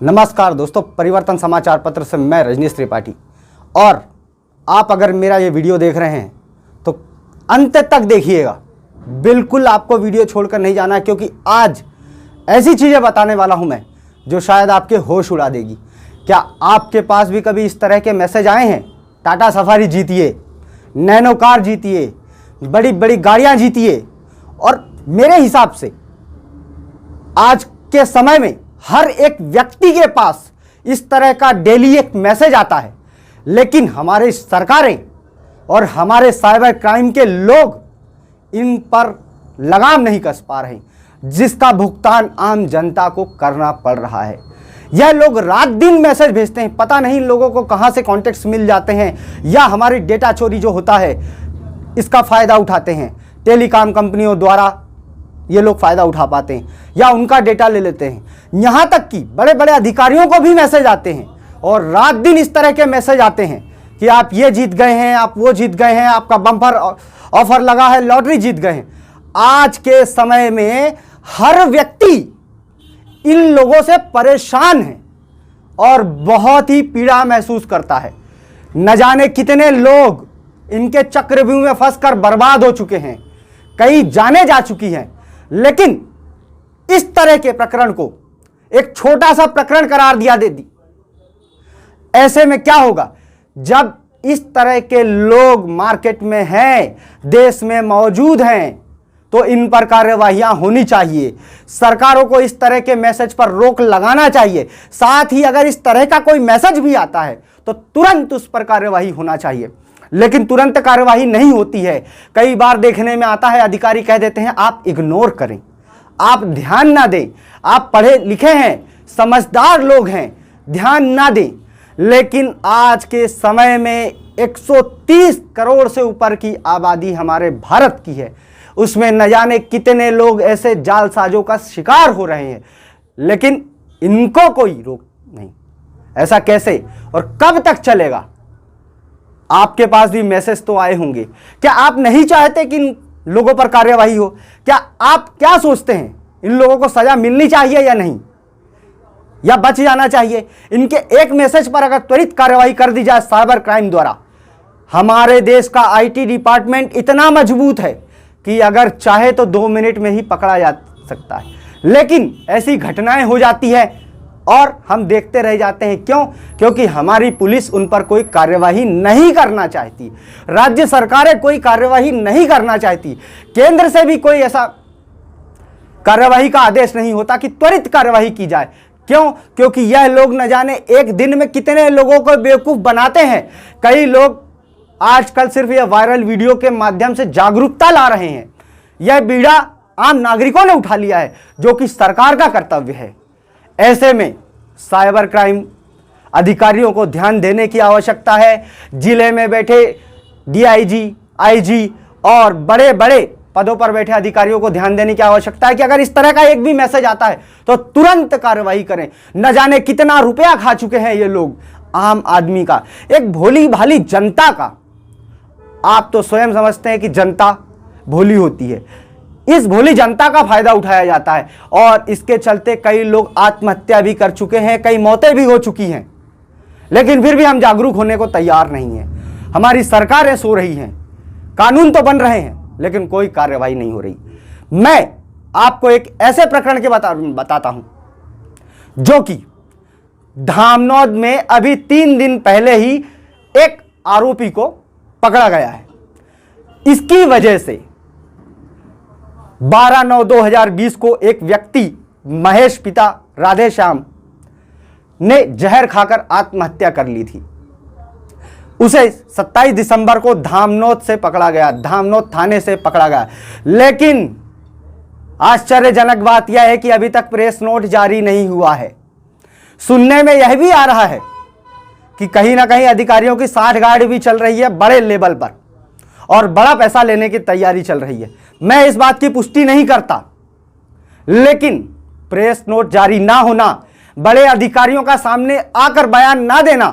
नमस्कार दोस्तों, परिवर्तन समाचार पत्र से मैं रजनीश त्रिपाठी। और आप अगर मेरा ये वीडियो देख रहे हैं तो अंत तक देखिएगा। बिल्कुल आपको वीडियो छोड़कर नहीं जाना है, क्योंकि आज ऐसी चीज़ें बताने वाला हूं मैं जो शायद आपके होश उड़ा देगी। क्या आपके पास भी कभी इस तरह के मैसेज आए हैं? टाटा सफारी जीतिए, नैनो कार जीतिए, बड़ी बड़ी गाड़ियाँ जीतिए। और मेरे हिसाब से आज के समय में हर एक व्यक्ति के पास इस तरह का डेली एक मैसेज आता है, लेकिन हमारी सरकारें और हमारे साइबर क्राइम के लोग इन पर लगाम नहीं कस पा रहे, जिसका भुगतान आम जनता को करना पड़ रहा है। यह लोग रात दिन मैसेज भेजते हैं, पता नहीं इन लोगों को कहां से कॉन्टेक्ट्स मिल जाते हैं, या हमारी डेटा चोरी जो होता है इसका फायदा उठाते हैं। टेलीकॉम कंपनियों द्वारा ये लोग फायदा उठा पाते हैं या उनका डेटा ले लेते हैं। यहां तक कि बड़े बड़े अधिकारियों को भी मैसेज आते हैं और रात दिन इस तरह के मैसेज आते हैं कि आप ये जीत गए हैं, आप वो जीत गए हैं, आपका बम्पर ऑफर लगा है, लॉटरी जीत गए हैं। आज के समय में हर व्यक्ति इन लोगों से परेशान है और बहुत ही पीड़ा महसूस करता है। न जाने कितने लोग इनके चक्रव्यूह में फंसकर बर्बाद हो चुके हैं, कई जाने जा चुकी हैं। लेकिन इस तरह के प्रकरण को एक छोटा सा प्रकरण करार दिया देती। ऐसे में क्या होगा? जब इस तरह के लोग मार्केट में हैं, देश में मौजूद हैं, तो इन पर कार्यवाहियां होनी चाहिए। सरकारों को इस तरह के मैसेज पर रोक लगाना चाहिए। साथ ही अगर इस तरह का कोई मैसेज भी आता है तो तुरंत उस पर कार्यवाही होना चाहिए, लेकिन तुरंत कार्यवाही नहीं होती है। कई बार देखने में आता है अधिकारी कह देते हैं आप इग्नोर करें, आप ध्यान ना दें, आप पढ़े लिखे हैं, समझदार लोग हैं, ध्यान ना दें। लेकिन आज के समय में 130 करोड़ से ऊपर की आबादी हमारे भारत की है, उसमें न जाने कितने लोग ऐसे जालसाजों का शिकार हो रहे हैं, लेकिन इनको कोई रोक नहीं। ऐसा कैसे और कब तक चलेगा? आपके पास भी मैसेज तो आए होंगे। क्या आप नहीं चाहते कि इन लोगों पर कार्यवाही हो? क्या आप क्या सोचते हैं, इन लोगों को सजा मिलनी चाहिए या नहीं, या बच जाना चाहिए? इनके एक मैसेज पर अगर त्वरित कार्यवाही कर दी जाए साइबर क्राइम द्वारा, हमारे देश का आईटी डिपार्टमेंट इतना मजबूत है कि अगर चाहे तो 2 मिनट में ही पकड़ा जा सकता है। लेकिन ऐसी घटनाएं हो जाती है और हम देखते रह जाते हैं। क्यों? क्योंकि हमारी पुलिस उन पर कोई कार्यवाही नहीं करना चाहती, राज्य सरकारें कोई कार्यवाही नहीं करना चाहती, केंद्र से भी कोई ऐसा कार्यवाही का आदेश नहीं होता कि त्वरित कार्यवाही की जाए। क्यों? क्योंकि यह लोग न जाने एक दिन में कितने लोगों को बेवकूफ बनाते हैं। कई लोग आजकल सिर्फ यह वायरल वीडियो के माध्यम से जागरूकता ला रहे हैं। यह बीड़ा आम नागरिकों ने उठा लिया है, जो कि सरकार का कर्तव्य है। ऐसे में साइबर क्राइम अधिकारियों को ध्यान देने की आवश्यकता है। जिले में बैठे डीआईजी, आईजी और बड़े बड़े पदों पर बैठे अधिकारियों को ध्यान देने की आवश्यकता है कि अगर इस तरह का एक भी मैसेज आता है तो तुरंत कार्रवाई करें। न जाने कितना रुपया खा चुके हैं ये लोग आम आदमी का, एक भोली भाली जनता का। आप तो स्वयं समझते हैं कि जनता भोली होती है, इस भोली जनता का फायदा उठाया जाता है और इसके चलते कई लोग आत्महत्या भी कर चुके हैं, कई मौतें भी हो चुकी हैं। लेकिन फिर भी हम जागरूक होने को तैयार नहीं हैं। हमारी सरकारें सो रही हैं, कानून तो बन रहे हैं, लेकिन कोई कार्रवाई नहीं हो रही। मैं आपको एक ऐसे प्रकरण के बताता हूं, जो कि धामनौद में अभी 3 दिन पहले ही एक आरोपी को पकड़ा गया है। इसकी वजह से 12/9/2020 को एक व्यक्ति महेश पिता राधेश्याम ने जहर खाकर आत्महत्या कर ली थी। उसे 27 दिसंबर को धामनौद से पकड़ा गया, धामनौद थाने से पकड़ा गया। लेकिन आश्चर्यजनक बात यह है कि अभी तक प्रेस नोट जारी नहीं हुआ है। सुनने में यह भी आ रहा है कि कहीं ना कहीं अधिकारियों की साठगांठ भी चल रही है बड़े लेवल पर और बड़ा पैसा लेने की तैयारी चल रही है। मैं इस बात की पुष्टि नहीं करता, लेकिन प्रेस नोट जारी ना होना, बड़े अधिकारियों का सामने आकर बयान ना देना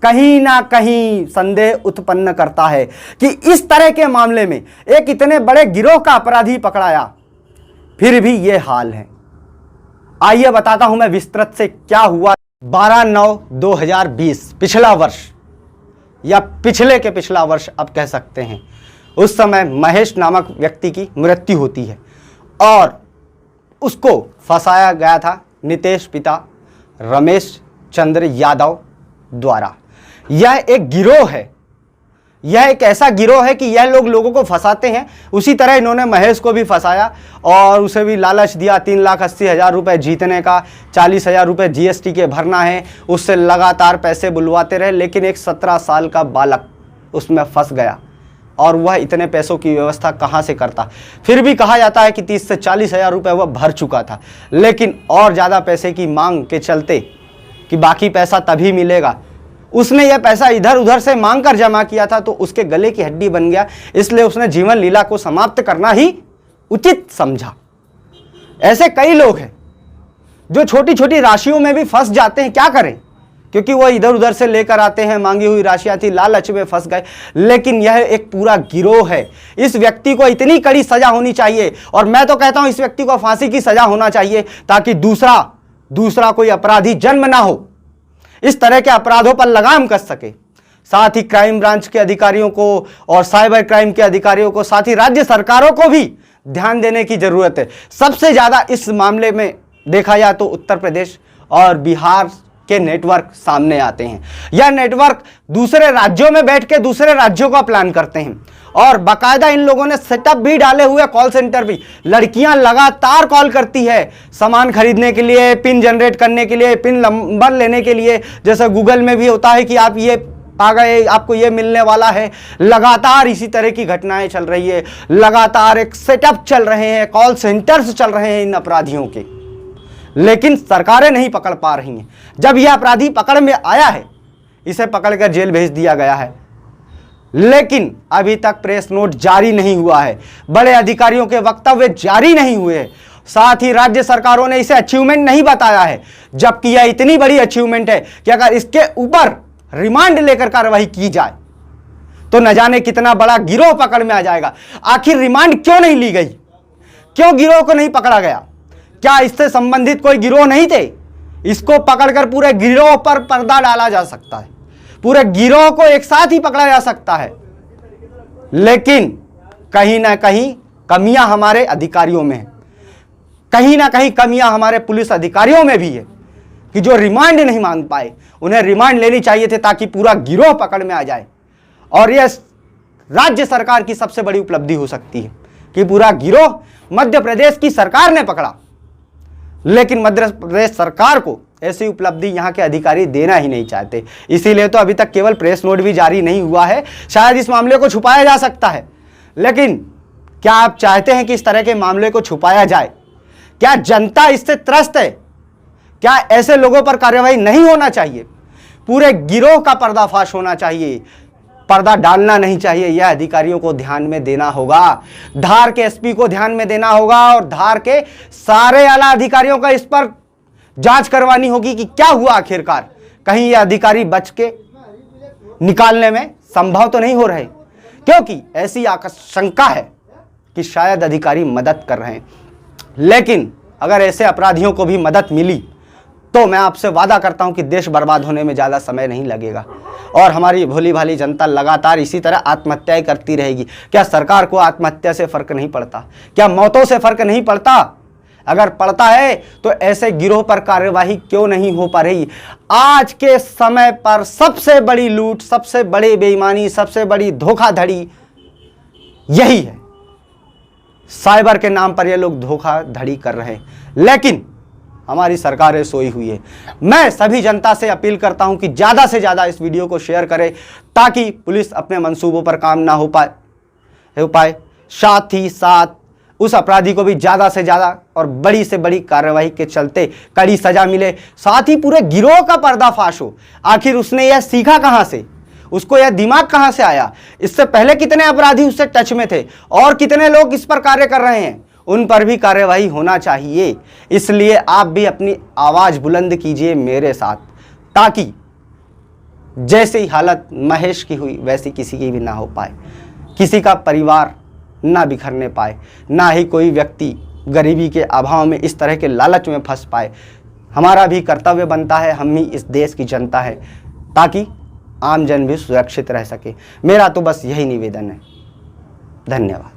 कहीं ना कहीं संदेह उत्पन्न करता है कि इस तरह के मामले में एक इतने बड़े गिरोह का अपराधी पकड़ाया, फिर भी ये हाल है। आइए बताता हूं मैं विस्तृत से क्या हुआ 12/9/2020, पिछला वर्ष या पिछले के पिछला वर्ष आप कह सकते हैं। उस समय महेश नामक व्यक्ति की मृत्यु होती है और उसको फंसाया गया था नितेश पिता रमेश चंद्र यादव द्वारा। यह एक गिरोह है, यह एक ऐसा गिरोह है कि यह लोग लोगों को फंसाते हैं। उसी तरह इन्होंने महेश को भी फंसाया और उसे भी लालच दिया 3,80,000 रुपये जीतने का, 40,000 रुपये जीएसटी के भरना है। उससे लगातार पैसे बुलवाते रहे, लेकिन एक 17 साल का बालक उसमें फंस गया और वह इतने पैसों की व्यवस्था कहाँ से करता। फिर भी कहा जाता है कि 30 से 40,000 रुपये वह भर चुका था, लेकिन और ज़्यादा पैसे की मांग के चलते कि बाकी पैसा तभी मिलेगा, उसने यह पैसा इधर उधर से मांग कर जमा किया था, तो उसके गले की हड्डी बन गया। इसलिए उसने जीवन लीला को समाप्त करना ही उचित समझा। ऐसे कई लोग हैं जो छोटी छोटी राशियों में भी फंस जाते हैं। क्या करें, क्योंकि वो इधर उधर से लेकर आते हैं, मांगी हुई राशियां थी, लालच में फंस गए। लेकिन यह एक पूरा गिरोह है। इस व्यक्ति को इतनी कड़ी सजा होनी चाहिए, और मैं तो कहता हूं इस व्यक्ति को फांसी की सजा होना चाहिए, ताकि दूसरा कोई अपराधी जन्म ना हो, इस तरह के अपराधों पर लगाम कस सके। साथ ही क्राइम ब्रांच के अधिकारियों को और साइबर क्राइम के अधिकारियों को, साथ ही राज्य सरकारों को भी ध्यान देने की जरूरत है। सबसे ज्यादा इस मामले में देखा जाए तो उत्तर प्रदेश और बिहार के नेटवर्क सामने आते हैं। यह नेटवर्क दूसरे राज्यों में बैठ के दूसरे राज्यों का प्लान करते हैं, और बाकायदा इन लोगों ने सेटअप भी डाले हुए, कॉल सेंटर भी। लड़कियां लगातार कॉल करती है सामान खरीदने के लिए, पिन जनरेट करने के लिए, पिन नंबर लेने के लिए। जैसे गूगल में भी होता है कि आप ये आ गए, आपको ये मिलने वाला है। लगातार इसी तरह की घटनाएं चल रही है, लगातार एक सेटअप चल रहे हैं, कॉल सेंटर्स चल रहे हैं इन अपराधियों के, लेकिन सरकारें नहीं पकड़ पा रही हैं। जब यह अपराधी पकड़ में आया है, इसे पकड़कर जेल भेज दिया गया है, लेकिन अभी तक प्रेस नोट जारी नहीं हुआ है, बड़े अधिकारियों के वक्तव्य जारी नहीं हुए हैं, साथ ही राज्य सरकारों ने इसे अचीवमेंट नहीं बताया है। जबकि यह इतनी बड़ी अचीवमेंट है कि अगर इसके ऊपर रिमांड लेकर कार्रवाई की जाए तो न जाने कितना बड़ा गिरोह पकड़ में आ जाएगा। आखिर रिमांड क्यों नहीं ली गई, क्यों गिरोह को नहीं पकड़ा गया? क्या इससे संबंधित कोई गिरोह नहीं थे? इसको पकड़कर पूरे गिरोह पर पर्दा डाला जा सकता है, पूरे गिरोह को एक साथ ही पकड़ा जा सकता है। लेकिन कहीं ना कहीं कमियां हमारे अधिकारियों में है, कहीं ना कहीं कमियां हमारे पुलिस अधिकारियों में भी है कि जो रिमांड नहीं मांग पाए। उन्हें रिमांड लेनी चाहिए थे ताकि पूरा गिरोह पकड़ में आ जाए। और यह राज्य सरकार की सबसे बड़ी उपलब्धि हो सकती है कि पूरा गिरोह मध्य प्रदेश की सरकार ने पकड़ा। लेकिन मध्य प्रदेश सरकार को ऐसी उपलब्धि यहां के अधिकारी देना ही नहीं चाहते, इसीलिए तो अभी तक केवल प्रेस नोट भी जारी नहीं हुआ है। शायद इस मामले को छुपाया जा सकता है, लेकिन क्या आप चाहते हैं कि इस तरह के मामले को छुपाया जाए? क्या जनता इससे त्रस्त है? क्या ऐसे लोगों पर कार्रवाई नहीं होना चाहिए? पूरे गिरोह का पर्दाफाश होना चाहिए, पर्दा डालना नहीं चाहिए। यह अधिकारियों को ध्यान में देना होगा, धार के एसपी को ध्यान में देना होगा, और धार के सारे आला अधिकारियों का इस पर जांच करवानी होगी कि क्या हुआ आखिरकार। कहीं यह अधिकारी बच के निकालने में संभव तो नहीं हो रहे, क्योंकि ऐसी आशंका है कि शायद अधिकारी मदद कर रहे हैं। लेकिन अगर ऐसे अपराधियों को भी मदद मिली तो मैं आपसे वादा करता हूं कि देश बर्बाद होने में ज़्यादा समय नहीं लगेगा, और हमारी भोली भाली जनता लगातार इसी तरह आत्महत्याएं करती रहेगी। क्या सरकार को आत्महत्या से फर्क नहीं पड़ता? क्या मौतों से फर्क नहीं पड़ता? अगर पड़ता है तो ऐसे गिरोह पर कार्यवाही क्यों नहीं हो पा रही? आज के समय पर सबसे बड़ी लूट, सबसे बड़ी बेईमानी, सबसे बड़ी धोखाधड़ी यही है। साइबर के नाम पर ये लोग धोखाधड़ी कर रहे हैं, लेकिन हमारी सरकारें सोई हुई है। मैं सभी जनता से अपील करता हूं कि ज़्यादा से ज़्यादा इस वीडियो को शेयर करें, ताकि पुलिस अपने मंसूबों पर काम ना हो पाए। साथ ही साथ उस अपराधी को भी ज़्यादा से ज़्यादा और बड़ी से बड़ी कार्रवाई के चलते कड़ी सजा मिले, साथ ही पूरे गिरोह का पर्दाफाश हो। आखिर उसने यह सीखा कहाँ से? उसको यह दिमाग कहाँ से आया? इससे पहले कितने अपराधी उससे टच में थे, और कितने लोग इस पर कार्य कर रहे हैं? उन पर भी कार्यवाही होना चाहिए। इसलिए आप भी अपनी आवाज़ बुलंद कीजिए मेरे साथ, ताकि जैसी हालत महेश की हुई वैसी किसी की भी ना हो पाए, किसी का परिवार ना बिखरने पाए, ना ही कोई व्यक्ति गरीबी के अभाव में इस तरह के लालच में फंस पाए। हमारा भी कर्तव्य बनता है, हम ही इस देश की जनता है, ताकि आम जन भी सुरक्षित रह सके। मेरा तो बस यही निवेदन है। धन्यवाद।